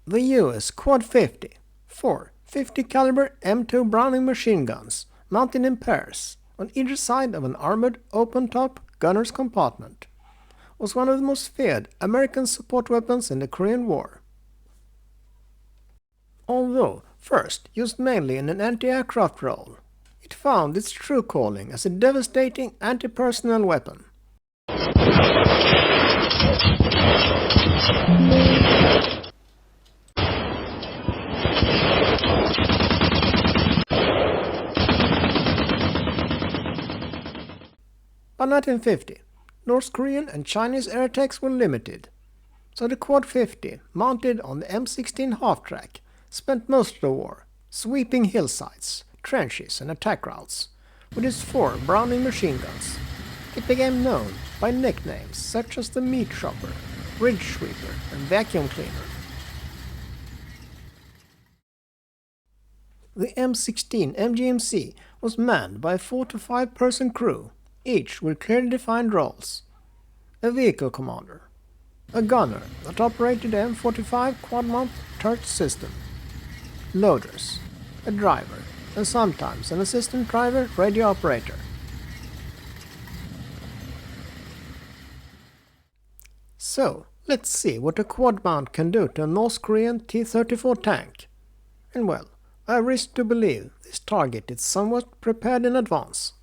The US Quad 50, 4 50 caliber M2 Browning machine guns mounted in pairs on either side of an armored open-top gunner's compartment, was one of the most feared American support weapons in the Korean War. Although first used mainly in an anti-aircraft role, it found its true calling as a devastating anti-personnel weapon. By 1950, North Korean and Chinese air attacks were limited, so the Quad 50, mounted on the M16 half-track, spent most of the war sweeping hillsides, trenches and attack routes with its 4 Browning machine guns. It became known by nicknames such as the Meat Chopper, Ridge Sweeper and Vacuum Cleaner. The M16 MGMC was manned by a 4 to 5 person crew, each with clearly defined roles: a vehicle commander, a gunner that operated the M45 quad-mount turret system, loaders, a driver, and sometimes an assistant driver radio operator. So, let's see what a quad mount can do to a North Korean T-34 tank. And well, I risk to believe this target is somewhat prepared in advance.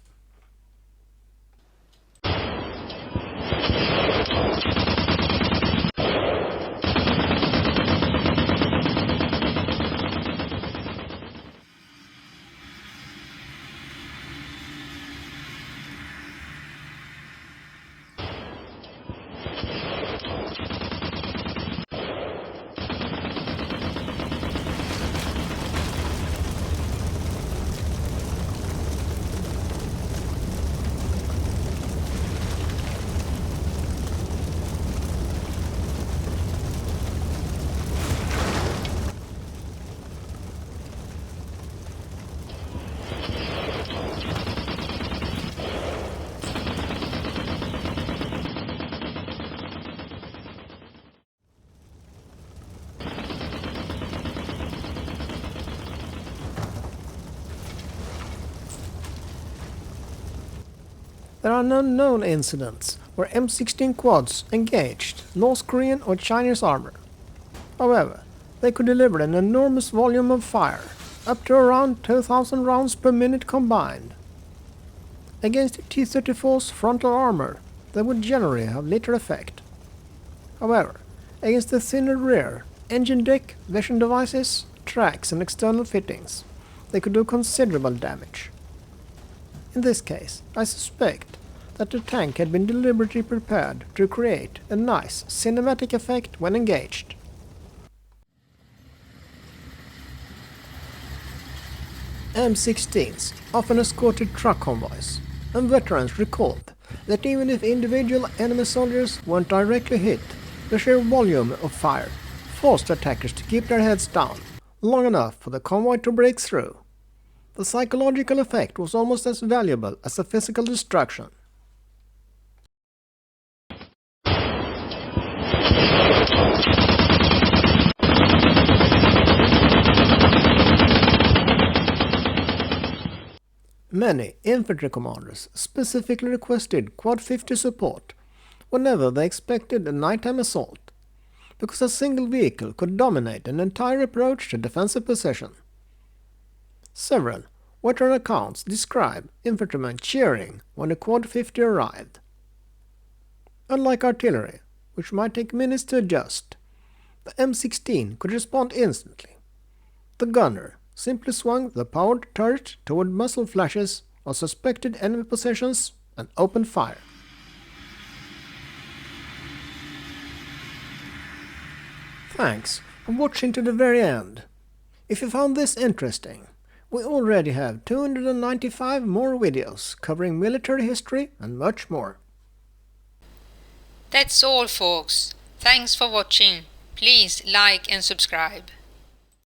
There are no known incidents where M16 quads engaged North Korean or Chinese armor. However, they could deliver an enormous volume of fire, up to around 2,000 rounds per minute combined. Against the T-34's frontal armor, they would generally have little effect. However, against the thinner rear, engine deck, vision devices, tracks and external fittings, they could do considerable damage. In this case, I suspect that the tank had been deliberately prepared to create a nice cinematic effect when engaged. M16s often escorted truck convoys, and veterans recalled that even if individual enemy soldiers weren't directly hit, the sheer volume of fire forced attackers to keep their heads down long enough for the convoy to break through. The psychological effect was almost as valuable as the physical destruction. Many infantry commanders specifically requested Quad 50 support whenever they expected a nighttime assault, because a single vehicle could dominate an entire approach to defensive position. Several veteran accounts describe infantrymen cheering when the Quad 50 arrived. Unlike artillery, which might take minutes to adjust, the M16 could respond instantly. The gunner simply swung the powered turret toward muzzle flashes of suspected enemy positions and opened fire. Thanks for watching to the very end. If you found this interesting, we already have 295 more videos covering military history and much more. That's all, folks. Thanks for watching. Please like and subscribe.